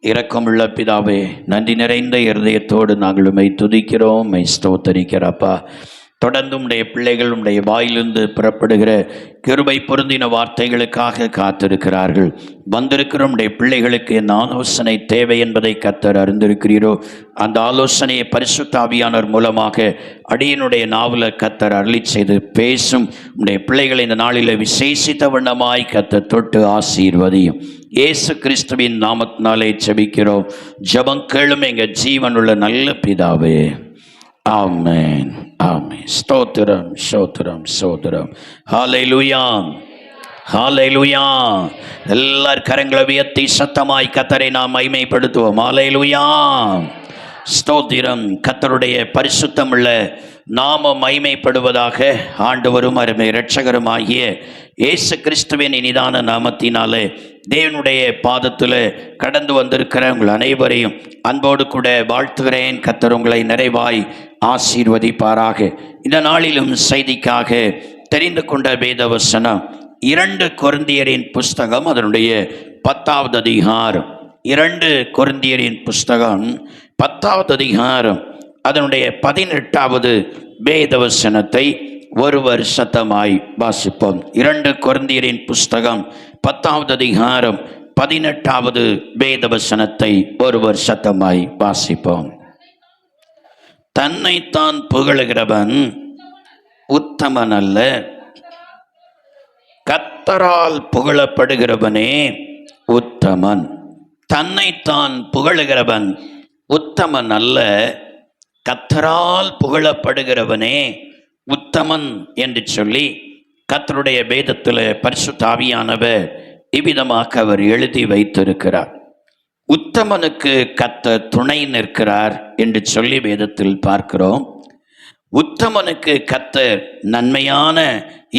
இரக்கமுள்ள பிதாவே, நன்றி நிறைந்த இருதயத்தோடு நாங்கள் உம்மை துதிக்கிறோம், உம்மை ஸ்தோத்தரிக்கிறப்பா. தொடர்ந்து உம்முடைய பிள்ளைகள் உம்முடைய வாயிலிருந்து புறப்படுகிற கிருபை பொருந்தின வார்த்தைகளுக்காக காத்திருக்கிறார்கள். வந்திருக்கிற உம்முடைய பிள்ளைகளுக்கு என்ன ஆலோசனை தேவை என்பதை கர்த்தர் அறிந்திருக்கிறீரோ, அந்த ஆலோசனையை பரிசுத்த ஆவியானவர் மூலமாக அடியனுடைய நாவல கர்த்தர் அருளி செய்து பேசும் உம்முடைய பிள்ளைகளை இந்த நாளில் விசேஷித்த வண்ணமாய் கர்த்தர் தொட்டு ஆசீர்வதியும். இயேசு கிறிஸ்துவின் நாமத்தினாலே ஜெபிக்கிறோம். ஜெபம் கேளும் எங்கள் ஜீவனுள்ள நல்ல பிதாவே, ஆமென், ஆமென். ஸ்தோத்திரம், ஸ்தோத்திரம், ஸ்தோத்திரம். ஹல்லேலூயா, ஹல்லேலூயா. எல்லார் கரங்களை உயர்த்தி சத்தமாய் கர்த்தரை நாம் மகிமைப்படுத்துவோம். ஹல்லேலூயா, ஸ்தோத்திரம். கர்த்தருடைய பரிசுத்தமுள்ள நாமம் மகிமைப்படுவதாக. ஆண்டவரும் அருமை இரட்சகருமாகிய இயேசு கிறிஸ்துவின் இனிதான நாமத்தினாலே தேவனுடைய பாதத்தில் கடந்து வந்திருக்கிற உங்கள் அனைவரையும் அன்போடு கூட வாழ்த்துகிறேன். கர்த்தர் உங்களை நிறைவாய் ஆசீர்வதிப்பாராக. இந்த நாளிலும் செய்திக்காக தெரிந்து கொண்ட வேதவசனம் 2 கொரிந்தியரின் புஸ்தகம், அதனுடைய 10வது அதிகாரம். 2 கொரிந்தியரின் புஸ்தகம் 10வது அதிகாரம், அதனுடைய 18வது வேதவசனத்தை ஒருவர் சத்தமாய் வாசிப்போம். 2 கொரிந்தியரின் புஸ்தகம் 10வது அதிகாரம் 18வது வேதவசனத்தை ஒருவர் சத்தமாய் வாசிப்போம். தன்னைத்தான் புகழுகிறவன் உத்தமன் அல்ல, கர்த்தரால் புகழப்படுகிறவனே உத்தமன். தன்னைத்தான் புகழுகிறவன் உத்தமன் அல்ல, கர்த்தரால் புகழப்படுகிறவனே உத்தமன் என்று சொல்லி கர்த்தருடைய வேதத்தில் பரிசுத்த ஆவியானவர் இவ்விதமாக அவர் எழுதி வைத்திருக்கிறார். உத்தமனுக்கு கர்த்தர் துணை நிற்கிறார் என்று சொல்லி வேதத்தில் பார்க்கிறோம். உத்தமனுக்கு கர்த்தர் நன்மையான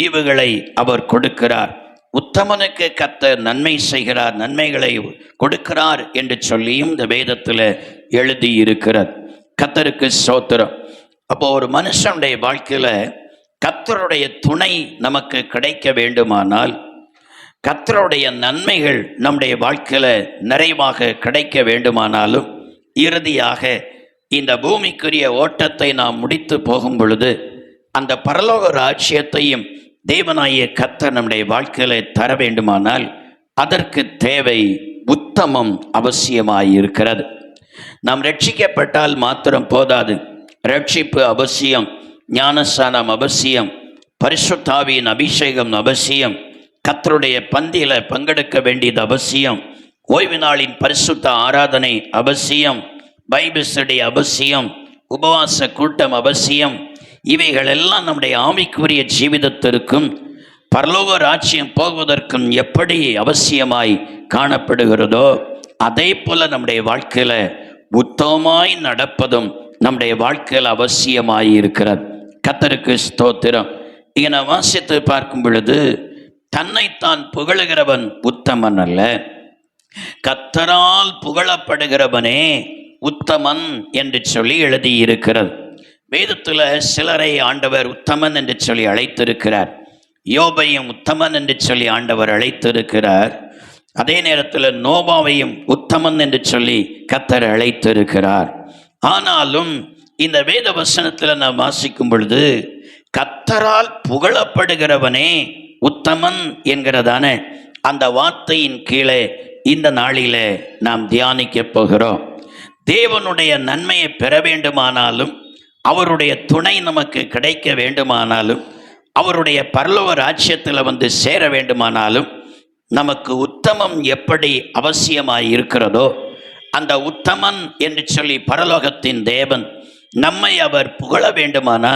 ஈவுகளை அவர் கொடுக்கிறார். உத்தமனுக்கு கர்த்தர் நன்மை செய்கிறார், நன்மைகளை கொடுக்கிறார் என்று சொல்லியும் இந்த வேதத்தில் எழுதி இருக்கிறார். கர்த்தருக்கு ஸ்தோத்திரம். அப்போ ஒரு மனுஷனுடைய வாழ்க்கையில் கர்த்தருடைய துணை நமக்கு கிடைக்க வேண்டுமானால், கர்த்தருடைய நன்மைகள் நம்முடைய வாழ்க்கையில் நிறைவாக கிடைக்க வேண்டுமானாலும், இறுதியாக இந்த பூமிக்குரிய ஓட்டத்தை நாம் முடித்து போகும் பொழுது அந்த பரலோக ராஜ்யத்தையும் தேவனாகிய கர்த்தர் நம்முடைய வாழ்க்கையில் தர வேண்டுமானால் அதற்கு தேவை உத்தமம் அவசியமாயிருக்கிறது. நாம் ரட்சிக்கப்பட்டால் மாத்திரம் போதாது, ரட்சிப்பு அவசியம், ஞானஸ்நானம் அவசியம், பரிசுத்த ஆவியின் அபிஷேகம் அவசியம், கர்த்தருடைய பந்தியில் பங்கெடுக்க வேண்டியது அவசியம், ஓய்வு நாளின் பரிசுத்த ஆராதனை அவசியம், பைபிள் ஸ்டடி அவசியம், உபவாச கூட்டம் அவசியம். இவைகளெல்லாம் நம்முடைய ஆவிக்குரிய ஜீவிதத்திற்கும் பரலோக ராஜ்யம் போவதற்கும் எப்படி அவசியமாய் காணப்படுகிறதோ, அதே போல நம்முடைய வாழ்க்கையில் உத்தமமாய் நடப்பதும் நம்முடைய வாழ்க்கையில் அவசியமாய் இருக்கிறது. கர்த்தருக்கு ஸ்தோத்திரம். இங்கே நான் வாசித்து பார்க்கும் பொழுது, தன்னைத்தான் புகழுகிறவன் உத்தமன் அல்ல, கர்த்தரால் புகழப்படுகிறவனே உத்தமன் என்று சொல்லி எழுதியிருக்கிறது. வேதத்தில் சிலரை ஆண்டவர் உத்தமன் என்று சொல்லி அழைத்திருக்கிறார். யோபையும் உத்தமன் என்று சொல்லி ஆண்டவர் அழைத்திருக்கிறார். அதே நேரத்தில் நோபாவையும் உத்தமன் என்று சொல்லி கர்த்தர் அழைத்திருக்கிறார். ஆனாலும் இந்த வேத வசனத்தில் நாம் வாசிக்கும் பொழுது, கர்த்தரால் புகழப்படுகிறவனே உத்தமன் என்கிறதான அந்த வார்த்தையின் கீழே இந்த நாளிலே நாம் தியானிக்க போகிறோம். தேவனுடைய நன்மையை பெற வேண்டுமானாலும், அவருடைய துணை நமக்கு கிடைக்க வேண்டுமானாலும், அவருடைய பரலோக ராஜ்யத்தில் வந்து சேர வேண்டுமானாலும், நமக்கு உத்தமம் எப்படி அவசியமாய் இருக்கிறதோ, அந்த உத்தமன் என்று சொல்லி பரலோகத்தின் தேவன் நம்மை அவர் புகழ வேண்டுமானா,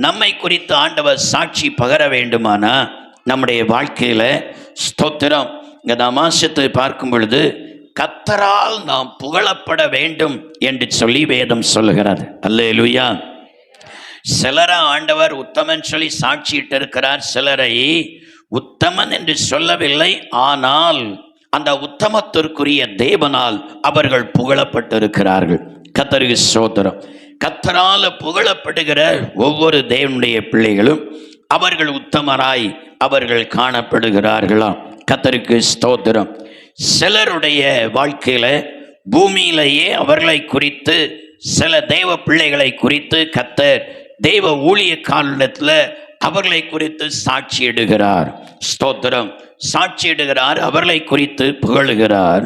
நம்மை குறித்து ஆண்டவர் சாட்சி பகர வேண்டுமானா, நம்முடைய வாழ்க்கையில் ஸ்தோத்திரம் இந்த நாமாசத்தை பார்க்கும் பொழுது கர்த்தரால் நாம் புகழப்பட வேண்டும் என்று சொல்லி வேதம் சொல்லுகிறது. அல்லேலூயா. சிலரை ஆண்டவர் உத்தமன் சொல்லி சாட்சியிட்டு இருக்கிறார், சிலரை உத்தமன் என்று சொல்லவில்லை. ஆனால் அந்த உத்தமத்திற்குரிய தேவனால் அவர்கள் புகழப்பட்டிருக்கிறார்கள். கர்த்தருக்கு ஸ்தோத்திரம். கர்த்தரால் புகழப்படுகிற ஒவ்வொரு தேவனுடைய பிள்ளைகளும் அவர்கள் உத்தமராய் அவர்கள் காணப்படுகிறார்களாம். கர்த்தருக்கு ஸ்தோத்திரம். சிலருடைய வாழ்க்கையில் பூமியிலேயே அவர்களை குறித்து சில தெய்வ பிள்ளைகளை குறித்து கர்த்தர் தெய்வ ஊழிய காலத்தில் அவர்களை குறித்து சாட்சியிடுகிறார். ஸ்தோத்திரம். சாட்சியிடுகிறார், அவர்களை குறித்து புகழுகிறார்.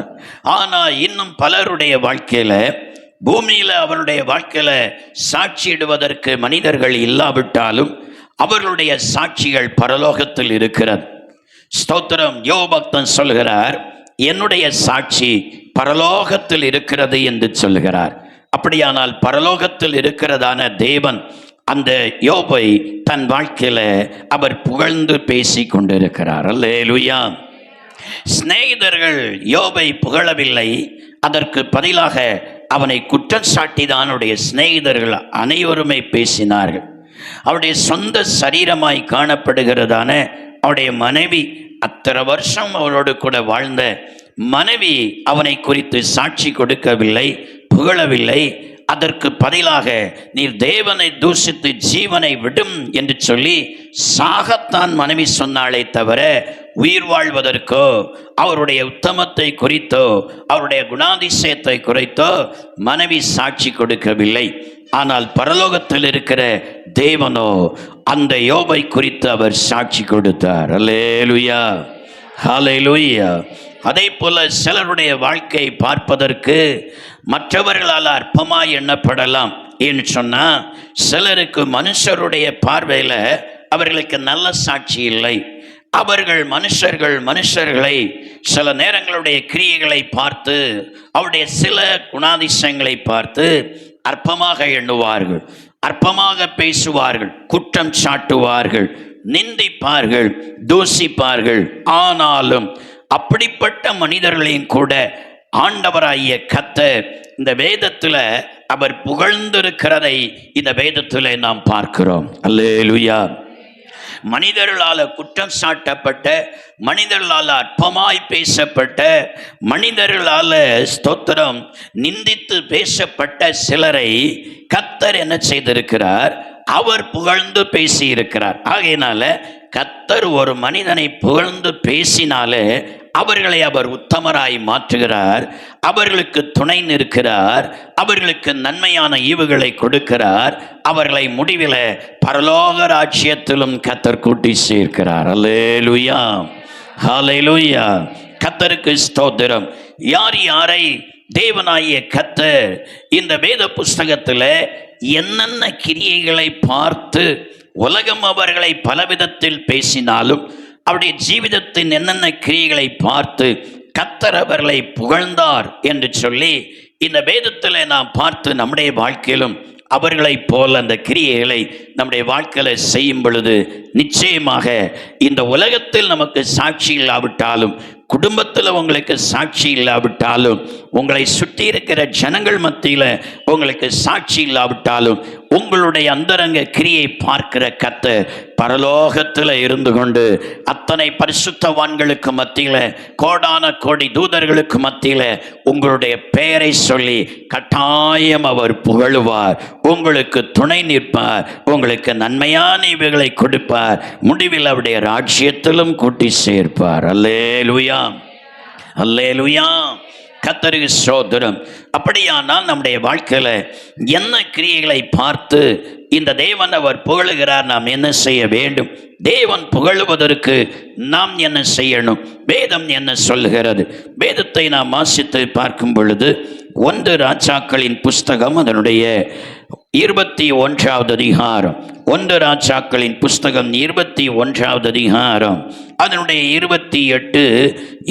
ஆனால் இன்னும் பலருடைய வாழ்க்கையில, பூமியில அவருடைய வாழ்க்கையில சாட்சியிடுவதற்கு மனிதர்கள் இல்லாவிட்டாலும் அவர்களுடைய சாட்சிகள் பரலோகத்தில் இருக்கிறது. ஸ்தோத்திரம். யோபக்தன் சொல்கிறார், என்னுடைய சாட்சி பரலோகத்தில் இருக்கிறது என்று சொல்லுகிறார். அப்படியானால் பரலோகத்தில் இருக்கிறதான தேவன் அந்த யோபை தன் வாழ்க்கையில அவர் புகழ்ந்து பேசி கொண்டிருக்கிறார். அல்லேலூயா. சிநேகிதர்கள் யோபை புகழவில்லை, அதற்கு பதிலாக அவனை குற்றம் சாட்டிதான் அவருடைய சிநேகிதர்கள் அனைவருமே பேசினார்கள். அவருடைய சொந்த சரீரமாய் காணப்படுகிறதான அவருடைய மனைவி, அத்தனை வருஷம் அவரோடு கூட வாழ்ந்த மனைவி அவனை குறித்து சாட்சி கொடுக்கவில்லை, புகழவில்லை. அதற்கு பதிலாக நீர் தேவனை தூஷித்து ஜீவனை விடும் என்று சொல்லி சாகத்தான் மனைவி சொன்னாலே தவிர உயிர் வாழ்வதற்கோ அவருடைய உத்தமத்தை குறித்தோ அவருடைய குணாதிசயத்தை குறித்தோ மனைவி சாட்சி கொடுக்கவில்லை. ஆனால் பரலோகத்தில் இருக்கிற தேவனோ அந்த யோபை குறித்து அவர் சாட்சி கொடுத்தார். அல்லேலூயா, ஹல்லேலூயா. அதே போல சிலருடைய வாழ்க்கையை பார்ப்பதற்கு மற்றவர்களால் அற்பமாய் எண்ணப்படலாம். ஏன்னு சொன்னால் சிலருக்கு மனுஷருடைய பார்வையில் அவர்களுக்கு நல்ல சாட்சி இல்லை. அவர்கள் மனுஷர்களை சில நேரங்களுடைய கிரியைகளை பார்த்து அவருடைய சில குணாதிசயங்களை பார்த்து அற்பமாக எண்ணுவார்கள், அற்பமாக பேசுவார்கள், குற்றம் சாட்டுவார்கள், நிந்திப்பார்கள், தூசிப்பார்கள். ஆனாலும் அப்படிப்பட்ட மனிதர்களையும் கூட ஆண்டவராகிய கர்த்தர் இந்த வேதத்தில் அவர் புகழ்ந்திருக்கிறதை இந்த வேதத்தில் நாம் பார்க்கிறோம். அல்லேலூயா. மனிதர்களால் குற்றம் சாட்டப்பட்ட, மனிதர்களால் அற்பமாய் பேசப்பட்ட, மனிதர்களால் ஸ்தோத்திரம் நிந்தித்து பேசப்பட்ட சிலரை கர்த்தர் என்ன செய்திருக்கிறார்? அவர் புகழ்ந்து பேசி இருக்கிறார். ஆகையினால கர்த்தர் ஒரு மனிதனை புகழ்ந்து பேசினாலே அவர்களை அவர் உத்தமராய் மாற்றுகிறார், அவர்களுக்கு துணை நிற்கிறார், அவர்களுக்கு நன்மையான ஈவுகளை கொடுக்கிறார், அவர்களை முடிவில் பரலோக ராஜ்யத்திலும் கர்த்தர் கூட்டி சேர்க்கிறார். அல்லேலூயா, ஹல்லேலூயா. கர்த்தருக்கு ஸ்தோத்திரம். யார் யாரை தேவனாகிய கர்த்தர் இந்த வேத புஸ்தகத்தில் என்னென்ன கிரியைகளை பார்த்து உலகம் அவர்களை பலவிதத்தில் பேசினாலும் அவருடைய ஜீவிதத்தின் என்னென்ன கிரியைகளை பார்த்து கர்த்தர் அவர்களை புகழ்ந்தார் என்று சொல்லி இந்த வேதத்தில் நாம் பார்த்து நம்முடைய வாழ்க்கையிலும் அவர்களைப் போல் அந்த கிரியைகளை நம்முடைய வாழ்க்கையில் செய்யும் பொழுது நிச்சயமாக இந்த உலகத்தில் நமக்கு சாட்சி இல்லாவிட்டாலும், குடும்பத்தில் உங்களுக்கு சாட்சி இல்லாவிட்டாலும், உங்களை சுற்றி இருக்கிற ஜனங்கள் மத்தியில் உங்களுக்கு சாட்சி இல்லாவிட்டாலும், உங்களுடைய அந்தரங்க கிரியை பார்க்கிற கர்த்தர் பரலோகத்தில் இருந்து கொண்டு அத்தனை பரிசுத்தவான்களுக்கு மத்தியில், கோடான கோடி தூதர்களுக்கு மத்தியில் உங்களுடைய பெயரை சொல்லி கட்டாயம் அவர் புகழுவார், உங்களுக்கு துணை நிற்பார், உங்களுக்கு நன்மையான இவைகளை கொடுப்பார், முடிவில் அவருடைய ராஜ்யத்திலும் கூட்டி சேர்ப்பார். அல்லேலூயா, அல்லேலூயா. கர்த்தருக்கு ஸ்தோத்திரம். அப்படியானால் நம்முடைய வாழ்க்கையில் என்ன கிரியைகளை பார்த்து இந்த தேவன் அவர் புகழுகிறார், நாம் என்ன செய்ய வேண்டும்? தேவன் புகழுவதற்கு நாம் என்ன செய்யணும்? வேதம் என்ன சொல்லுகிறது? வேதத்தை நாம் வாசித்து பார்க்கும் பொழுது 1 ராஜாக்களின் புஸ்தகம் அதனுடைய 21வது அதிகாரம், 1 ராஜாக்களின் புஸ்தகம் 21வது அதிகாரம் அதனுடைய 28,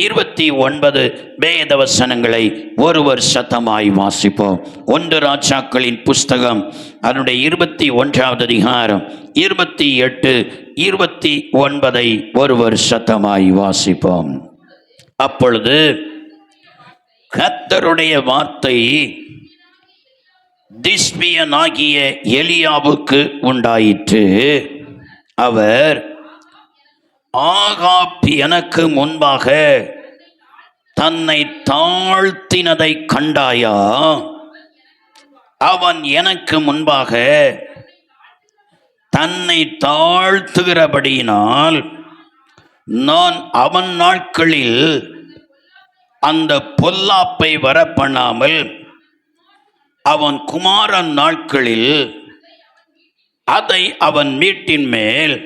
29 வேத வசனங்களை ஒருவர் சத்தமாய் வாசிப்போம். 1 ராஜாக்களின் புஸ்தகம் அதனுடைய 21வது அதிகாரம் 28, 29 ஒருவர் சத்தமாய் வாசிப்போம். அப்பொழுது கர்த்தருடைய வார்த்தை திஸ்பியனாகிய எலியாவுக்கு உண்டாயிற்று. அவர், ஆகாப் எனக்கு முன்பாக தன்னை தாழ்த்தினதை கண்டாயா? அவன் எனக்கு முன்பாக தன்னை தாழ்த்துகிறபடியினால் நான் அவன் நாட்களில் அந்த பொல்லாப்பை வரப்பண்ணாமல் அவன் குமாரன் நாட்களில் அதை அவன் வீட்டின் மேல்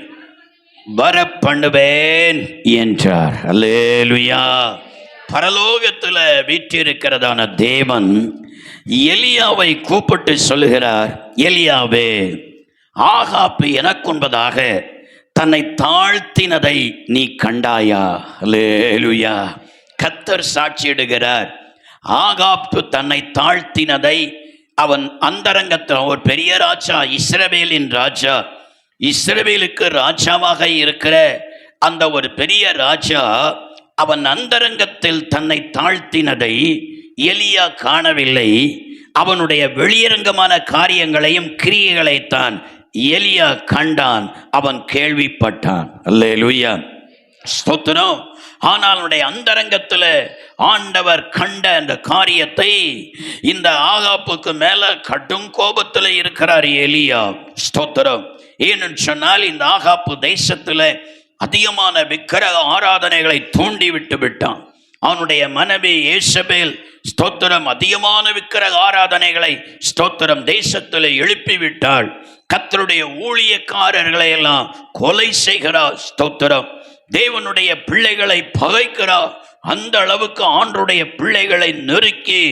வரப்பண்ணுவேன் என்றார். அல்லேலூயா. பரலோகத்தில் வீற்றிருக்கிறதான தேவன் எலியாவை கூப்பிட்டு சொல்லுகிறார், எலியாவே, ஆகாப்பு எனக்குன்பதாக தன்னை தாழ்த்தினதை நீ கண்டாயா? அல்லேலூயா. கர்த்தர் சாட்சியிடுகிறார், ஆகாப்பு தன்னை தாழ்த்தினதை அவன் அந்தரங்கத்தில், ஒரு பெரிய ராஜா, இஸ்ரவேலின் ராஜா, இஸ்ரவேலுக்கு ராஜாவாக இருக்கிற அந்த ஒரு பெரிய ராஜா அவன் அந்தரங்கத்தில் தன்னை தாழ்த்தினதை எலியா காணவில்லை. அவனுடைய வெளியரங்கமான காரியங்களையும் கிரியைகளைத்தான் எலியா கண்டான், அவன் கேள்விப்பட்டான். அல்லேலூயா, ஸ்தோத்திரம். ஆனால் அவனுடைய அந்தரங்கத்தில் ஆண்டவர் கண்ட அந்த காரியத்தை, இந்த ஆகாப்புக்கு மேல கடும் கோபத்தில் இருக்கிறார் எலியா. ஸ்தோத்திரம். ஏன்னு சொன்னால் இந்த ஆகாப்பு தேசத்தில் அதிகமான விக்கிரக ஆராதனைகளை தூண்டி விட்டு விட்டான். அவனுடைய மனைவி ஏசபேல், ஸ்தோத்திரம், அதிகமான விக்கிரக ஆராதனைகளை, ஸ்தோத்திரம், தேசத்தில் எழுப்பி விட்டாள். கர்த்தருடைய ஊழியக்காரர்களை எல்லாம் கொலை செய்கிறார். ஸ்தோத்திரம். தேவனுடைய பிள்ளைகளை பகைக்கிறார். அந்த அளவுக்கு ஆண்டருடைய பிள்ளைகளை நெருக்கி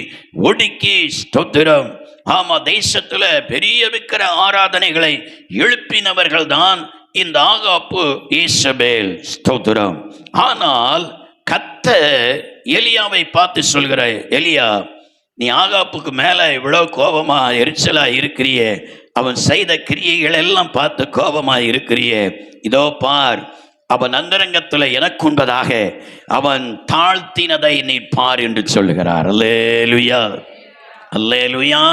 ஒடுக்கி, ஸ்தோத்திரம், ஆமா, தேசத்துல பெரிய விக்கிர ஆராதனைகளை எழுப்பினவர்கள் தான் இந்த ஆகாப்பு, ஈசபேல். ஸ்தோத்திரம். ஆனால் கர்த்தர் எலியாவை பார்த்து சொல்கிற, எலியா, நீ ஆகாப்புக்கு மேல இவ்வளவு கோபமா எரிச்சலா இருக்கிறியே, அவன் செய்த கிரியைகள் எல்லாம் பார்த்து கோபமா இருக்கிறியே, இதோ பார், அவன் அந்தரங்கத்தில் எனக்குன்பதாக அவன் தாழ்த்தினதை நீ பார் என்று சொல்லுகிறார். அல்லேலூயா, அல்லேலூயா.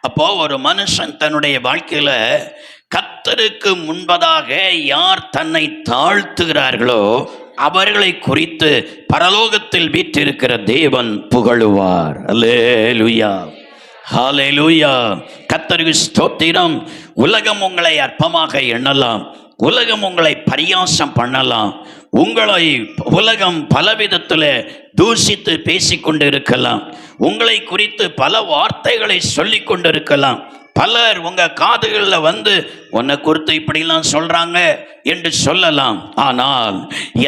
அப்போ ஒரு மனுஷன் தன்னுடைய வாழ்க்கையில கர்த்தருக்கு முன்பதாக யார் தன்னை தாழ்த்துகிறார்களோ அவர்களை குறித்து பரலோகத்தில் வீற்றிருக்கிற தேவன் புகழுவார். அல்லேலூயா, ஹல்லேலூயா. கர்த்தருக்கு ஸ்தோத்திரம். உலகம் உங்களை அற்பமாக எண்ணலாம், உலகம் உங்களை பரியாசம் பண்ணலாம், உங்களை உலகம் பலவிதத்தில் தூஷித்து பேசிக்கொண்டு இருக்கலாம், உங்களை குறித்து பல வார்த்தைகளை சொல்லி கொண்டு இருக்கலாம். பலர் உங்க காதுகளில் வந்து உன்னை குறித்து இப்படிலாம் சொல்றாங்க என்று சொல்லலாம். ஆனால்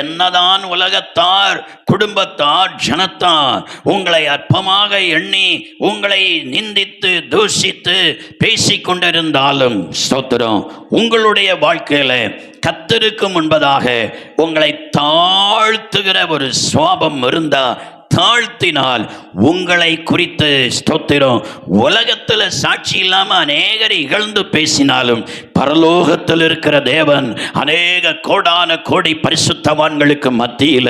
என்னதான் உலகத்தார், குடும்பத்தார், ஜனத்தார் உங்களை அற்பமாக எண்ணி உங்களை நிந்தித்து தூஷித்து பேசிக்கொண்டிருந்தாலும், ஸ்தோத்திரம், உங்களுடைய வாழ்க்கையில கர்த்தருக்கு முன்பதாக உங்களை தாழ்த்துகிற ஒரு சுவாபம் இருந்தா, தாழ்த்தினால் உங்களை குறித்து, ஸ்தோத்திரம், உலகத்தில் சாட்சி இல்லாம அநேகர் இகழ்ந்து பேசினாலும் பரலோகத்தில் இருக்கிற தேவன் அநேக கோடான கோடி பரிசுத்தவான்களுக்கு மத்தியில,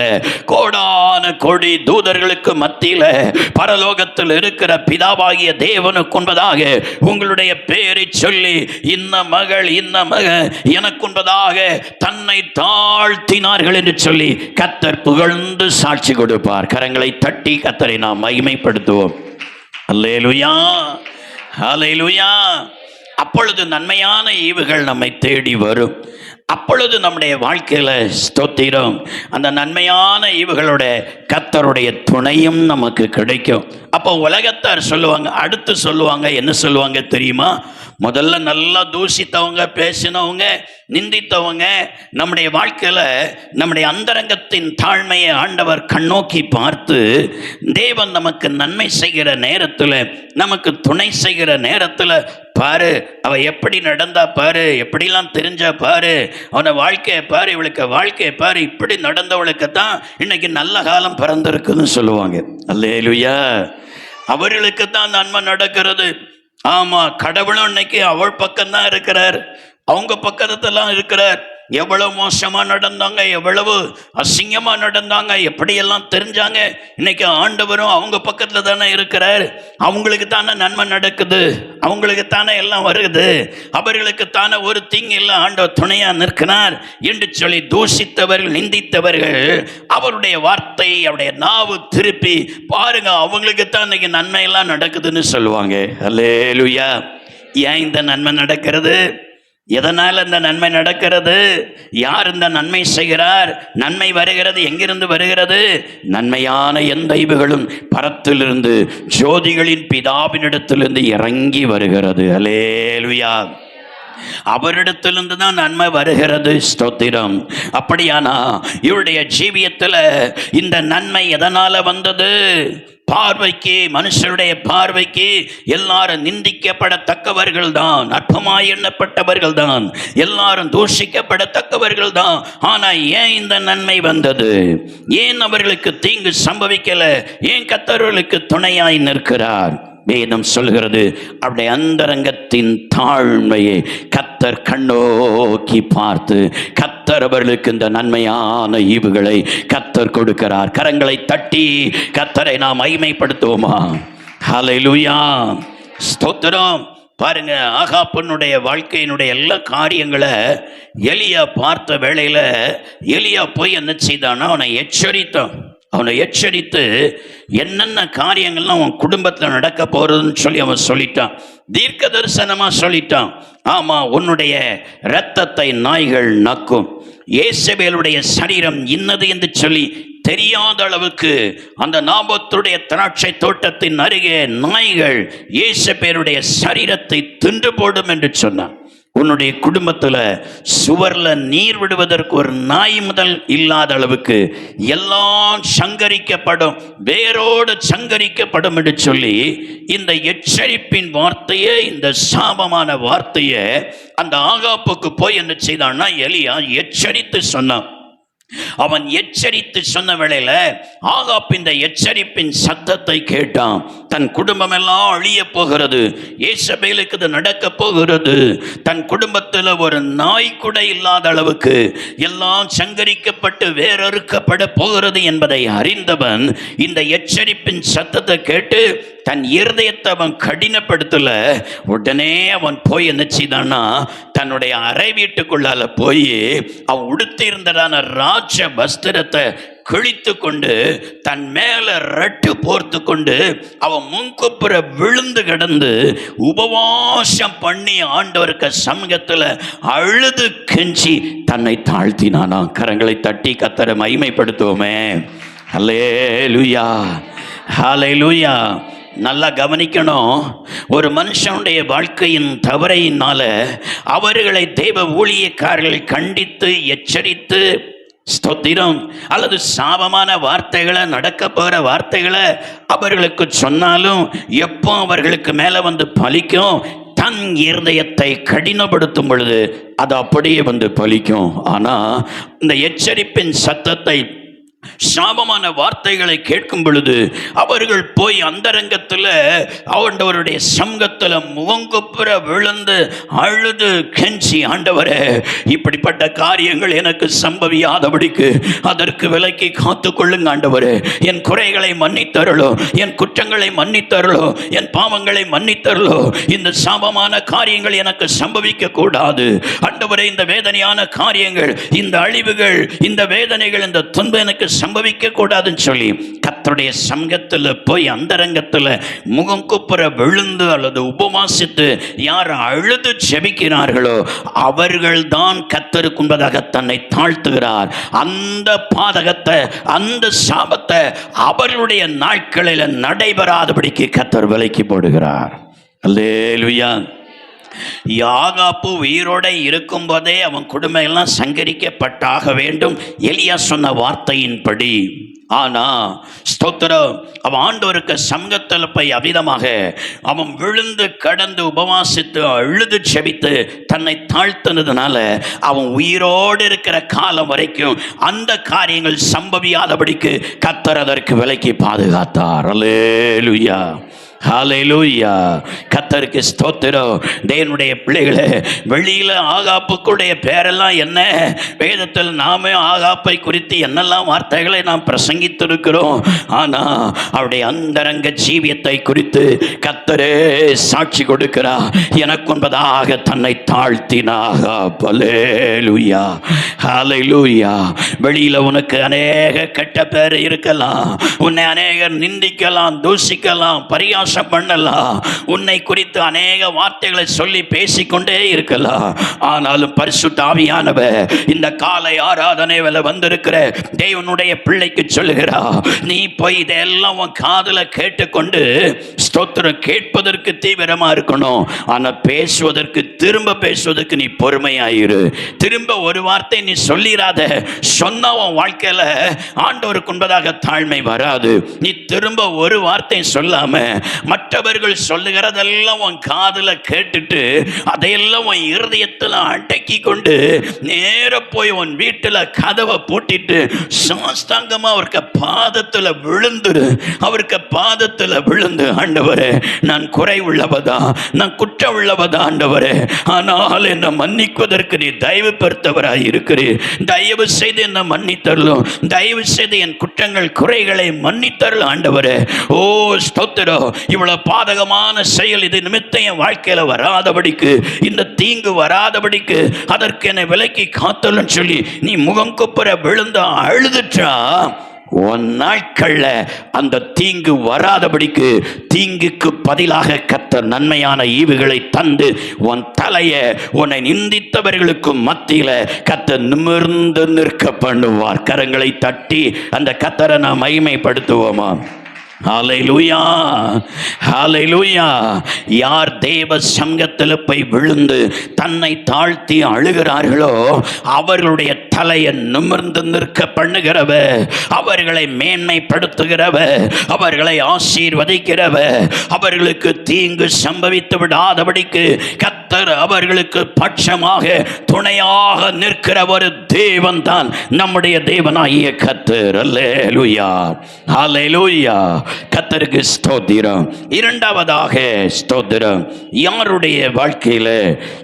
கோடான கோடி தூதர்களுக்கு மத்தியில, பரலோகத்தில் இருக்கிற பிதாவாகிய தேவனுக்கு உண்பதாக உங்களுடைய பெயரை சொல்லி, இந்த மகள், இந்த மகன் எனக்கு உண்பதாக தன்னை தாழ்த்தினார்கள் என்று சொல்லி கர்த்தர் புகழ்ந்து சாட்சி கொடுப்பார். கரங்களை தட்டி கர்த்தரை நாம் மகிமைப்படுத்துவோம். அல்லேலூயா, ஹல்லேலூயா. அப்பொழுது நன்மையான ஈவுகள் நம்மை தேடி வரும். அப்பொழுது நம்முடைய வாழ்க்கையில, ஸ்தோத்திரம், அந்த நன்மையான ஈவுகளோட கர்த்தருடைய துணையும் நமக்கு கிடைக்கும். அப்போ உலகத்தார் சொல்லுவாங்க, அடுத்து சொல்லுவாங்க, என்ன சொல்லுவாங்க தெரியுமா? முதல்ல நல்லா தூஷித்தவங்க, பேசினவங்க, நிந்தித்தவங்க, நம்முடைய வாழ்க்கையில நம்முடைய அந்தரங்கத்தின் தாழ்மையை ஆண்டவர் கண்ணோக்கி பார்த்து தேவன் நமக்கு நன்மை செய்கிற நேரத்தில், நமக்கு துணை செய்கிற நேரத்தில், பாரு அவ எப்படி நடந்தா பாரு, எப்படிலாம் தெரிஞ்சா பாரு, அவனை வாழ்க்கையை பாரு, இவளுக்கு வாழ்க்கையை பாரு, இப்படி நடந்தவளுக்கு தான் இன்னைக்கு நல்ல காலம் பிறந்திருக்குன்னு சொல்லுவாங்க. அல்லேலூயா. அவர்களுக்கு தான் நன்மை நடக்கிறது. ஆமா, கடவுளும் இன்னைக்கு அவள் பக்கம்தான் இருக்கிறார், அவங்க பக்கத்துலாம் இருக்கிறார். எவ்வளவு மோசமா நடந்தாங்க, எவ்வளவு அசிங்கமா நடந்தாங்க, எப்படியெல்லாம் தெரிஞ்சாங்க, இன்னைக்கு ஆண்டவரும் அவங்க பக்கத்துல தானே இருக்கிறார். அவங்களுக்கு தானே நன்மை நடக்குது, அவங்களுக்கு தானே எல்லாம் வருது, அவர்களுக்கு தானே ஒரு தீங்கு இல்லை, ஆண்டவர் துணையா நிற்கிறார் என்று சொல்லி தூஷித்தவர்கள், நிந்தித்தவர்கள், அவருடைய வார்த்தை, அவருடைய நாவு திருப்பி பாருங்க, அவங்களுக்கு தான் இன்னைக்கு நன்மை எல்லாம் நடக்குதுன்னு சொல்லுவாங்க. அல்லேலூயா. ஏன் இந்த நன்மை நடக்கிறது? எதனால் இந்த நன்மை நடக்கிறது? யார் இந்த நன்மை செய்கிறார்? நன்மை வருகிறது எங்கிருந்து வருகிறது? நன்மையான எந்த ஈவுகளும் பரத்திலிருந்து, ஜோதிகளின் பிதாவினிடத்திலிருந்து இறங்கி வருகிறது. அல்லேலூயா. அவரிடத்திலிருந்து தான் நன்மை வருகிறது. ஸ்தோத்திரம். அப்படியானா இவருடைய ஜீவியத்தில் இந்த நன்மை எதனால வந்தது? பார்வைக்கு, மனுஷருடைய பார்வைக்கு எல்லாரும் நிந்திக்கப்படத்தக்கவர்கள் தான், அற்பமாய் எண்ணப்பட்டவர்கள் தான், எல்லாரும் தூஷிக்கப்படத்தக்கவர்கள் தான். ஆனா ஏன் இந்த நன்மை வந்தது? ஏன் அவர்களுக்கு தீங்கு சம்பவிக்கல? ஏன் கர்த்தர்களுக்கு துணையாய் நிற்கிறார்? வேதம் சொல்கிறது, அவருடைய அந்தரங்கத்தின் தாழ்மையை கர்த்தர் கண்ணோக்கி பார்த்து, கர்த்தர் அவர்களுக்கு இந்த நன்மையான ஈவுகளை கர்த்தர் கொடுக்கிறார். கரங்களை தட்டி கர்த்தரை நாம் மகிமைப்படுத்துவோமா? ஹல்லேலூயா, ஸ்தோத்திரம். பாருங்க, ஆகாபனுடைய வாழ்க்கையினுடைய எல்லா காரியங்களை எலியா பார்த்த வேளையில எலியா போய் என்ன செய்தான்னா அவனை எச்சரித்து என்னென்ன காரியங்கள்லாம் அவன் குடும்பத்தில் நடக்க போறதுன்னு சொல்லி அவன் சொல்லிட்டான். தீர்க்க தரிசனமா சொல்லிட்டான். ஆமா, உன்னுடைய இரத்தத்தை நாய்கள் நக்கும், இயேசபேலுடைய சரீரம் இன்னது என்று சொல்லி தெரியாத அளவுக்கு அந்த நாபோத்துடைய திராட்சை தோட்டத்தின் அருகே நாய்கள் இயேசபேலுடைய சரீரத்தை தின்று போடும் என்று சொன்னான். உன்னுடைய குடும்பத்தில் சுவர்ல நீர் விடுவதற்கு ஒரு நாய் முதல் இல்லாத அளவுக்கு எல்லாம் சங்கரிக்கப்படும், வேரோடு சங்கரிக்கப்படும் என்று சொல்லி இந்த எச்சரிப்பின் வார்த்தையே, இந்த சாபமான வார்த்தையை அந்த ஆகாப்புக்கு போய் என்ன செய்தான்னா எலியா எச்சரித்து சொன்னான். அவன் எச்சரித்து சொன்ன வேளையில ஆகாப் இந்த எச்சரிப்பின் சத்தத்தை கேட்டான். தன் குடும்பம் எல்லாம் அழிய போகிறது, இயேசபேலுக்கு இது நடக்க போகிறது, தன் குடும்பத்தில் ஒரு நாய் கூட இல்லாத அளவுக்கு எல்லாம் சங்கரிக்கப்பட்டு வேறறுக்கப்பட போகிறது என்பதை அறிந்தவன் இந்த எச்சரிப்பின் சத்தத்தை கேட்டு தன் இருதயத்தை அவன் கடினப்படுத்தல. உடனே அவன் போய் என்ன செய்தான்னா தன்னுடைய அறை வீட்டுக்குள்ளால போய் அவன் உடுத்தி இருந்ததான ராஜ வஸ்திரத்தை கிழித்து கொண்டு தன் மேல ரட்டு போர்த்து கொண்டு அவன் முன்குப்புற விழுந்து கிடந்து உபவாசம் பண்ணி ஆண்டவருக்கு சமூகத்தில் அழுது கெஞ்சி தன்னை தாழ்த்தினானா. கரங்களை தட்டி கர்த்தரை மகிமைப்படுத்துவோமே. ஹல்லேலூயா, ஹல்லேலூயா. நல்லா கவனிக்கணும். ஒரு மனுஷனுடைய வாழ்க்கையின் தவறையினால அவர்களை தேவ ஊழியக்காரர்களை கண்டித்து எச்சரித்து, ஸ்தோத்திரம், அல்லது சாபமான வார்த்தைகளை, நடக்க போகிற வார்த்தைகளை அவர்களுக்கு சொன்னாலும் எப்போ அவர்களுக்கு மேலே வந்து பலிக்கும்? தன் இருதயத்தை கடினப்படுத்தும் பொழுது அது அப்படியே வந்து பலிக்கும். ஆனால் இந்த எச்சரிப்பின் சத்தத்தை, சாபமான வார்த்தைகளை கேட்கும் பொழுது அவர்கள் போய் அந்தரங்கத்தில் ஆண்டவருடைய சமூகத்தில் முகங்குப்புற விழுந்து அழுது கெஞ்சி, ஆண்டவரே இப்படிப்பட்ட காரியங்கள் எனக்கு சம்பவியாதபடிக்கு அதற்கு விலக்கி காத்து கொள்ளுங்க ஆண்டவரே. என் குறைகளை மன்னித்தருளோ, என் குற்றங்களை மன்னித்தருளோ, என் பாவங்களை மன்னித்தருளோ. இந்த சாபமான காரியங்கள் எனக்கு சம்பவிக்க கூடாது ஆண்டவரே. இந்த வேதனையான காரியங்கள், இந்த அழிவுகள், இந்த வேதனைகள், இந்த துன்பம் எனக்கு சம்பவிக்க கூடாதுன்னு சொல்லி கர்த்தருடைய சமூகத்தில் போய் அந்தரங்கத்தில் முகம் குப்புற விழுந்து அல்லது உபவாசித்து யார் அழுது ஜெபிக்கிறார்களோ அவர்கள் தான் கர்த்தருக்கு முன்பதாக தன்னை தாழ்த்துகிறார். அந்த பாதகத்தை, அந்த சாபத்தை அவர்களுடைய நாட்களில் நடைபெறாதபடிக்கு கர்த்தர் விலக்கி போடுகிறார். அல்லேலூயா. யாகாப்பு உயிரோட இருக்கும் போதே அவன் குடும்பம் எல்லாம் சங்கரிக்கப்பட்டாக வேண்டும் எலியா சொன்ன வார்த்தையின்படி. ஆனா ஸ்தோத்திரம், அவன் ஆண்டவருக்கு சமூகத்தில் போய் அவிதமாக அவன் விழுந்து கடந்து உபவாசித்து அழுது செபித்து தன்னை தாழ்த்தினதுனால அவன் உயிரோடு இருக்கிற காலம் வரைக்கும் அந்த காரியங்கள் சம்பவியாதபடிக்கு கர்த்தர் அதற்கு விலக்கி பாதுகாத்தார். அல்லேலூயா, ஹல்லேலூயா. கர்த்தருக்கு ஸ்தோத்திரம். தேவனுடைய பிள்ளைகளே, வெளியில ஆகாப்புக்குடைய பேரெல்லாம் என்ன? வேதத்தில் நாமே ஆகாப்பை குறித்து என்னெல்லாம் வார்த்தைகளை நாம் பிரசங்கித்திருக்கிறோம். ஆனா அவருடைய அந்தரங்க ஜீவியத்தை குறித்து கர்த்தரே சாட்சி கொடுக்கிறார். எனக்கு என்பதாக தன்னை தாழ்த்தினாக. அல்லேலூயா, ஹல்லேலூயா. வெளியில உனக்கு அநேக கெட்ட பேர் இருக்கலாம், உன்னை அநேகர் நிந்திக்கலாம், தூஷிக்கலாம், பரியாசம் பரியாசம் பண்ணலாம், உன்னை குறித்து அநேக வார்த்தைகளை சொல்லி பேசிக்கொண்டே இருக்கலாம். ஆனாலும் பரிசுத்த ஆவியானவர் இந்த காலை ஆராதனையில வந்திருக்கிற தேவனுடைய பிள்ளைக்கு சொல்லுகிறா, நீ போய் இதெல்லாம் உன் காதுல கேட்டுக்கொண்டு ஸ்தோத்திரம் கேட்பதற்கு தீவிரமா இருக்கணும். ஆனா பேசுவதற்கு, திரும்ப பேசுவதற்கு நீ பொறுமையாயிரு. திரும்ப ஒரு வார்த்தை நீ சொல்லிராத. சொன்ன உன் வாழ்க்கையில ஆண்டவருக்கு உண்பதாக தாழ்மை வராது. நீ திரும்ப ஒரு வார்த்தை சொல்லாம மற்றவர்கள் சொல்லுகிறதெல்லாம் உன் காதுல கேட்டுட்டு அதையெல்லாம் உன் இருதயத்தில் அடக்கி கொண்டு நேர போய் உன் வீட்டில் கதவை பூட்டிட்டு சாஸ்தாங்கமா அவருக்கு பாதத்தில் விழுந்துரு. அவருக்கு பாதத்தில் விழுந்து, ஆண்டவரே நான் குறை உள்ளவதா, நான் குற்றம் உள்ளவதா ஆண்டவரே, ஆனால் என்னை மன்னிக்குவதற்கு நீ தயவு பெருத்தவராய் இருக்கிறீர். தயவு செய்து என்னை மன்னித்தரலும், தயவு செய்து என் குற்றங்கள் குறைகளை மன்னித்தரலும் ஆண்டவரே. ஓ ஸ்தோத்திரம், இவ்வளவு பாதகமான செயல் இது நிமித்தம் என் வாழ்க்கையில வராதபடிக்கு, இந்த தீங்கு வராதபடிக்கு அதற்கு என்னை விலக்கி காத்தலும் சொல்லி நீ முகம் குப்புற விழுந்து அழுதுட்டா, உன் நாட்கள்ல அந்த தீங்கு வராதபடிக்கு தீங்குக்கு பதிலாக கர்த்தர் நன்மையான ஈவுகளை தந்து உன் தலைய உன்னை நிந்தித்தவர்களுக்கு மத்தியில கர்த்தர் நிமிர்ந்து நிற்க பண்ணுவார். கரங்களை தட்டி அந்த கர்த்தரை நாம் மகிமைப்படுத்துவோமா? ஹல்லேலூயா, ஹல்லேலூயா. யார் தேவ சங்கத்தில் போய் விழுந்து தன்னை தாழ்த்தி அழுகிறார்களோ அவர்களுடைய தலையை நிமிர்ந்து நிற்க பண்ணுகிறவ, அவர்களை மேன்மைப்படுத்துகிறவ, அவர்களை ஆசீர்வதிக்கிறவ, அவர்களுக்கு தீங்கு சம்பவித்து விடாதபடிக்கு கர்த்தர் அவர்களுக்கு பட்சமாக துணையாக நிற்கிற ஒரு தேவன் தான் நம்முடைய தேவனாகிய கர்த்தர். அல்லேலூயா, ஹல்லேலூயா. கர்த்தருக்கு ஸ்தோத்திரம். இரண்டாவதாக ஸ்தோத்திரம், யாருடைய வாழ்க்கையில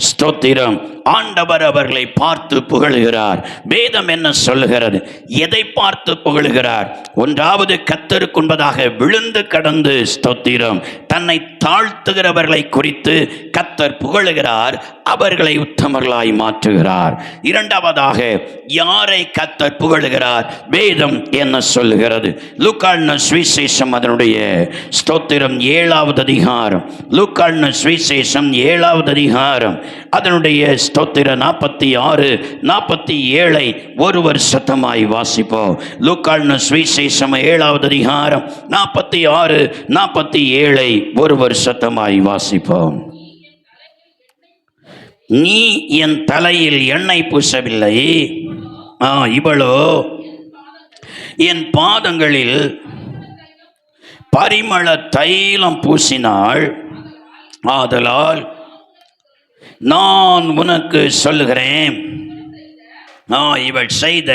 ஸ்தோத்திரம் ஆண்டவர் அவர்களை பார்த்து புகழுகிறார். வேதம் என்ன சொல்லுகிறது? எதை பார்த்து புகழுகிறார்? ஒன்றாவது கர்த்தருக்கு உண்பதாக விழுந்து கடந்து ஸ்தோத்திரம் தன்னை தாழ்த்துகிறவர்களை குறித்து கர்த்தர் புகழுகிறார், அவர்களை உத்தமர்களாய் மாற்றுகிறார். இரண்டாவதாக யாரை கர்த்தர் புகழுகிறார்? வேதம் என்ன சொல்லுகிறது? லூக்கான சுவிசேஷம் அதனுடைய ஸ்தோத்திரம் 7வது அதிகாரம், லூக்கான சுவிசேஷம் 7வது அதிகாரம் அதனுடைய ஸ்தோத்திரம் 46, 47 ஒருவர் சத்தமாய் வாசிப்போம். லூக்கான சுவிசேஷம் 7வது அதிகாரம் 46, 47 ஒருவர் சத்தமாய் வாசிப்போம். நீ என் தலையில் எண்ணெய் பூசவில்லை, இவளோ என் பாதங்களில் பரிமள தைலம் பூசினாள். ஆதலால் நான் உனக்கு சொல்லுகிறேன், இவள் செய்த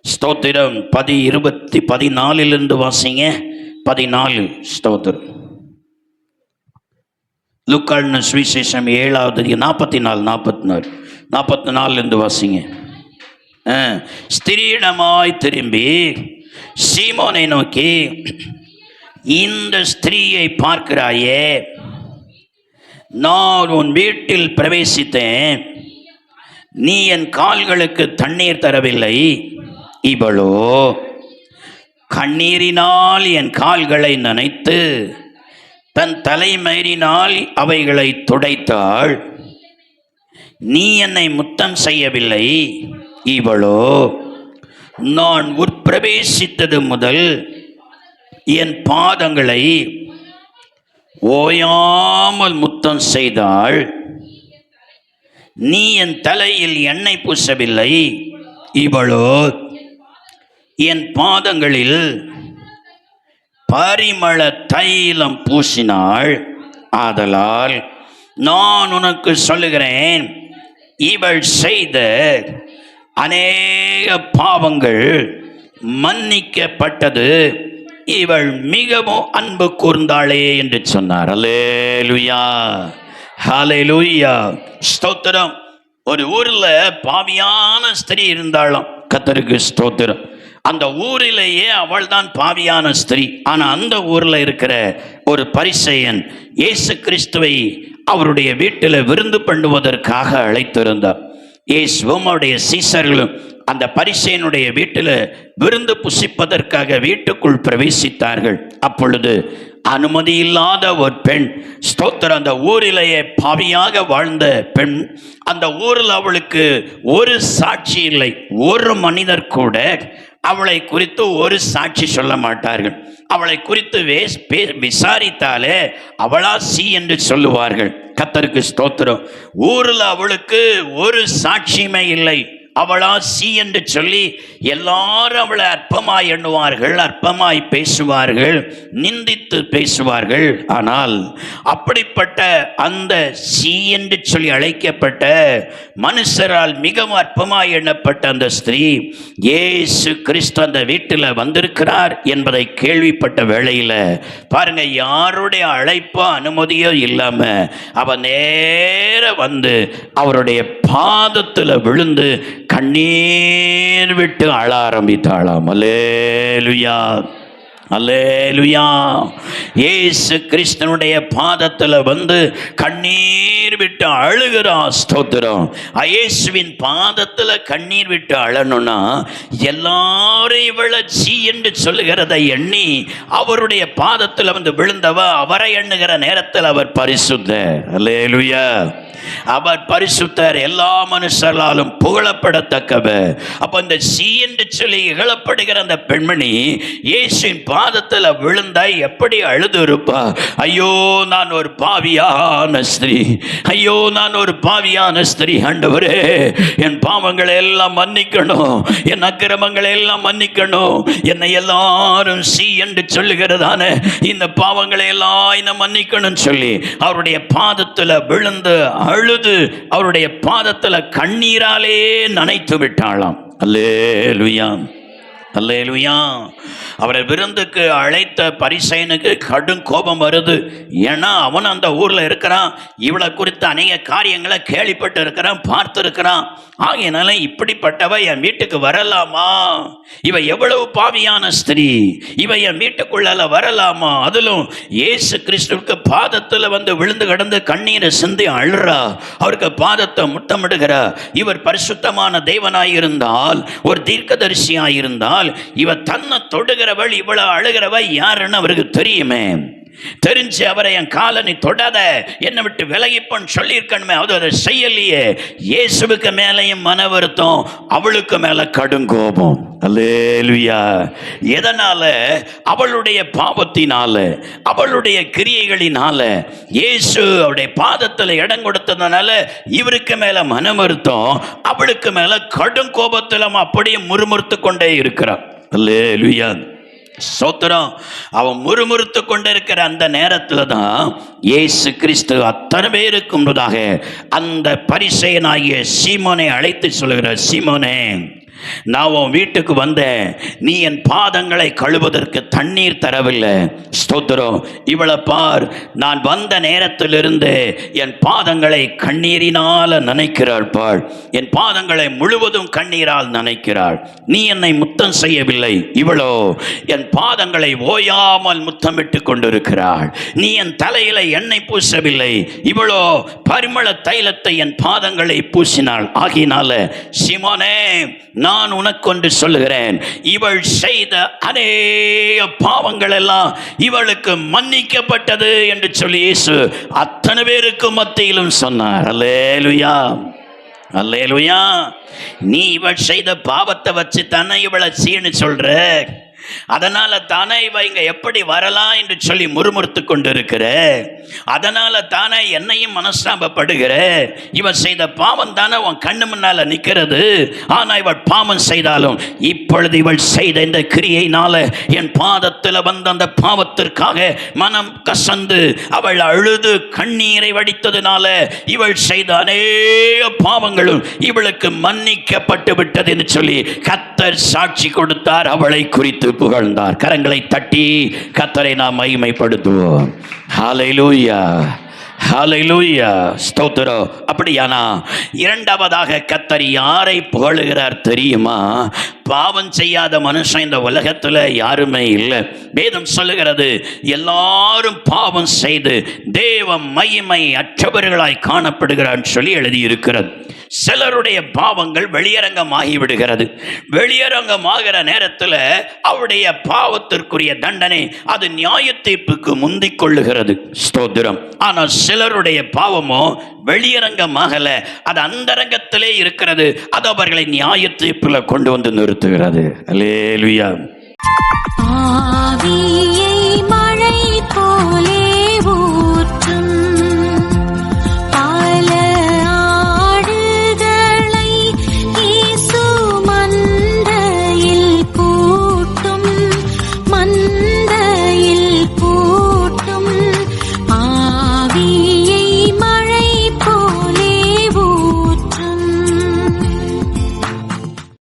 ஸ்தோத்திரம் 14 வாசிங்க. 14 ஸ்தோத்திரம். லூக்கான சுவிசேஷம் 7வது 44 44 வாசிங்க. ஸ்திரீயிடமாய் திரும்பி சீமோனை நோக்கி, இந்த ஸ்திரீயை பார்க்கிறாயே, நான் உன் வீட்டில் பிரவேசித்தேன், நீ என் கால்களுக்கு தண்ணீர் தரவில்லை, இவளோ கண்ணீரினால் என் கால்களை நனைத்து தன் தலைமயிரினால் அவைகளை துடைத்தாள். நீ என்னை முத்தம் செய்யவில்லை, இவளோ நான் உட்பிரவேசித்தது முதல் என் பாதங்களை ஓயாமல் முத்தம் செய்தாள். நீ என் தலையில் எண்ணெய் பூசவில்லை, இவளோ என் பாதங்களில் பரிமள தைலம் பூசினாள். ஆதலால் நான் உனக்கு சொல்லுகிறேன், இவள் செய்த அநேக பாவங்கள் மன்னிக்கப்பட்டது, இவள் மிகவும் அன்பு கூர்ந்தாளே என்று சொன்னார். அல்லேலூயா, ஹல்லேலூயா, ஸ்தோத்திரம். ஒரு ஊர்ல பாவியான ஸ்திரீ இருந்தாளாம். கர்த்தருக்கு ஸ்தோத்திரம். அந்த ஊரிலேயே அவள் தான் பாவியான ஸ்திரீ. ஆனா அந்த ஊர்ல இருக்கிற ஒரு பரிசேயன் இயேசு கிறிஸ்துவை அவருடைய வீட்டில் விருந்து பண்ணுவதற்காக அழைத்திருந்தார். இயேசுவும் அவருடைய சீசர்களும் அந்த பரிசேயனுடைய வீட்டில் விருந்து புசிப்பதற்காக வீட்டுக்குள் பிரவேசித்தார்கள். அப்பொழுது அனுமதி இல்லாத ஒரு பெண், ஸ்தோத்திரம், அந்த ஊரிலேயே பாவியாக வாழ்ந்த பெண், அந்த ஊரில் அவளுக்கு ஒரு சாட்சி இல்லை. ஒரு மனிதர் கூட அவளை குறித்து ஒரு சாட்சி சொல்ல மாட்டார்கள். அவளை குறித்து விசாரித்தாலே அவளா சி என்று சொல்லுவார்கள். கர்த்தருக்கு ஸ்தோத்திரம். ஊரில் அவளுக்கு ஒரு சாட்சியுமே இல்லை. அவளா சி என்று சொல்லி எல்லாரும் அவளை அற்பமாய் எண்ணுவார்கள், அற்பமாய் பேசுவார்கள், நிந்தித்து பேசுவார்கள். ஆனால் அப்படிப்பட்ட அந்த சி என்று சொல்லி அழைக்கப்பட்ட மனுஷரால் மிகவும் அற்பமாய் எண்ணப்பட்ட அந்த ஸ்திரீ இயேசு கிறிஸ்து அந்த வீட்டில் வந்திருக்கிறார் என்பதை கேள்விப்பட்ட வேளையில் பாருங்க, யாருடைய அழைப்போ அனுமதியோ இல்லாம அவ நேர வந்து அவருடைய பாதத்தில் விழுந்து கண்ணீர் விட்டு அழ ஆரம்பித்தாளாம். அல்லேலூயா, அல்லேலூயா. இயேசு கிறிஸ்துனுடைய பாதத்தில் வந்து கண்ணீர் விட்டு அழுகிறா. ஸ்தோத்திரம். இயேசுவின் பாதத்தில் கண்ணீர் விட்டு அழணும்னா எல்லாரும் இவளை சீ என்று சொல்லுகிறதை எண்ணி அவருடைய பாதத்தில் வந்து விழுந்தவ அவரை எண்ணுகிற நேரத்தில் அவர் பரிசுத்தர். அல்லேலூயா. அவர் பரிசுத்தர், எல்லா மனுஷராலும் புகழப்படத்தக்கவர். அப்ப இந்த சி என்று சொல்லி இகழப்படுகிற அந்த பெண்மணி இயேசுவின் பாதத்தில் விழுந்தா எப்படி அழுது இருப்பா? ஐயோ நான் ஒரு பாவியான ஸ்திரீ, ஐயோ நான் ஒரு பாவியான ஸ்திரீ, ஆண்டவரே என் பாவங்களை எல்லாம் மன்னிக்கணும், என் அக்கிரமங்களை எல்லாம் மன்னிக்கணும், என்னை எல்லாரும் சி என்று சொல்லுகிறதான இந்த பாவங்களை எல்லாம் மன்னிக்கணும் சொல்லி அவருடைய பாதத்தில் விழுந்து அழுது அவருடைய பாதத்தில் கண்ணீராலே நனைத்து விட்டாளாம். அல்லேலூயா, அல்லேலூயா. அவரை விருந்துக்கு அழைத்த பரிசேயனுக்கு கடும் கோபம் வருது. ஏன்னா அவன் அந்த ஊரில் இருக்கிறான், இவளை குறித்து அநேக காரியங்களை கேள்விப்பட்டு இருக்கிறான், பார்த்து இருக்கிறான். ஆகையினால இப்படிப்பட்டவ என் வீட்டுக்கு வரலாமா? இவ எவ்வளவு பாவியான ஸ்திரீ, இவ என் வீட்டுக்குள்ள வரலாமா? அதிலும் இயேசு கிறிஸ்துவுக்கு பாதத்தில் வந்து விழுந்து கிடந்து கண்ணீரை சிந்தி அழுறா, அவருக்கு பாதத்தை முத்தமிடுகிறா. இவர் பரிசுத்தமான தேவனாயிருந்தால், ஒரு தீர்க்கதரிசியாயிருந்தால், இவ தன்னை தொடுகிறவள், இவ்வளவு அழுகிறவ யாருன்னு அவருக்கு தெரியுமே. தெரிஞ்சு அவரை என் காலை நீ தொடாத, என்னை விட்டு விலகிப்பன்னு சொல்லியிருக்கணுமே, அது அதை செய்யலையே. இயேசுவுக்கு மேலையும் மன வருத்தம், அவளுக்கு மேல கடுங்கோபம். அல்லேலூயா. எதனால? அவளுடைய பாவத்தினால, அவளுடைய கிரியைகளினால, இயேசு அவருடைய பாதத்தில் இடம் கொடுத்ததுனால இவருக்கு மேல மன வருத்தம், அவளுக்கு மேல கடும் கோபத்தில் அப்படியே முறுமுறுத்து கொண்டே இருக்கிறான். அல்லேலூயா, சோத்திரம். அவன் முறுமுறுத்து கொண்டிருக்கிற அந்த நேரத்தில் தான் இயேசு கிறிஸ்து அத்தனை பேருக்கு முன்னதாக அந்த பரிசேயனாகிய சீமோனை அழைத்து சொல்கிறார், சீமோனே, நான் உன் வீட்டுக்கு வந்தேன், நீ என் பாதங்களை கழுவதற்கு தண்ணீர் தரவில்லை. ஸ்தோத்திரம். இவளை பார், நான் வந்த நேரத்திலிருந்து என் பாதங்களை கண்ணீரினால் நனைக்கிறாள். பார், என் பாதங்களை முழுவதும் கண்ணீரால் நனைக்கிறாள். நீ என்னை முத்தம் செய்யவில்லை, இவளோ என் பாதங்களை ஓயாமல் முத்தமிட்டு கொண்டிருக்கிறாள். நீ என் தலையில எண்ணெய் பூசவில்லை, இவளோ பரிமள தைலத்தை என் பாதங்களை பூசினாள். ஆகினால சீமோனே, நான் உனக்கொன்று சொல்லுகிறேன், இவள் செய்த அநேக பாவங்கள் எல்லாம் இவளுக்கு மன்னிக்கப்பட்டது என்று சொல்லி இயேசு அத்தனை பேருக்கு மத்தியிலும் சொன்னார். அல்லேலூயா, அல்லேலூயா. நீ இவள் செய்த பாவத்தை வச்சு தானே இவளை சீன்னு சொல்ற, அதனால தானே இவ இங்க எப்படி வரலாம் என்று சொல்லி முறுமுறுத்து கொண்டிருக்கிற, அதனால தானே என்னையும் மனஸ்தாபப்படுகிற. இவள் செய்த பாவம் தானே உன் கண்ணு முன்னால நிற்கிறது. ஆனா இவள் பாவம் செய்தாலும் இப்பொழுது இவள் செய்த இந்த கிரியையினால என் பாதத்தில் வந்த அந்த பாவத்திற்காக மனம் கசந்து அவள் அழுது கண்ணீரை வடித்ததுனால இவள் செய்த அநேக பாவங்களும் இவளுக்கு மன்னிக்கப்பட்டு விட்டது என்று சொல்லி கர்த்தர் சாட்சி கொடுத்தார். அவளை குறித்து புகழ்ந்தார். கரங்களை தட்டி கர்த்தரை நாம் மகிமைப்படுத்துவோம். ஹல்லேலூயா, ஹல்லேலூயா, ஸ்தோத்திரம். அப்படியானா இரண்டாவதாக கர்த்தர் யாரை புகழுகிறார் தெரியுமா? பாவம் செய்யாத மனுஷன் இந்த உலகத்துல யாருமே இல்லை. வேதம் சொல்லுகிறது எல்லாரும் பாவம் செய்து தேவ மகிமை அற்றவர்களாய் காணப்படுகிறான்னு சொல்லி எழுதியிருக்கிறது. சிலருடைய பாவங்கள் வெளியரங்கமாகி விடுகிறது. வெளியரங்கமாகிற நேரத்தில் அவருடைய பாவத்திற்குரிய தண்டனை அது நியாய தீர்ப்புக்கு முந்திக் கொள்ளுகிறது. ஸ்தோத்திரம். ஆனால் சிலருடைய பாவமோ வெளியரங்கமாகல, அது அந்தரங்கத்திலே இருக்கிறது. அது அவர்களை நியாய தீர்ப்புல கொண்டு வந்து நிறுத்துகிறது. அல்லேலூயா. ஆவியை மழை போலே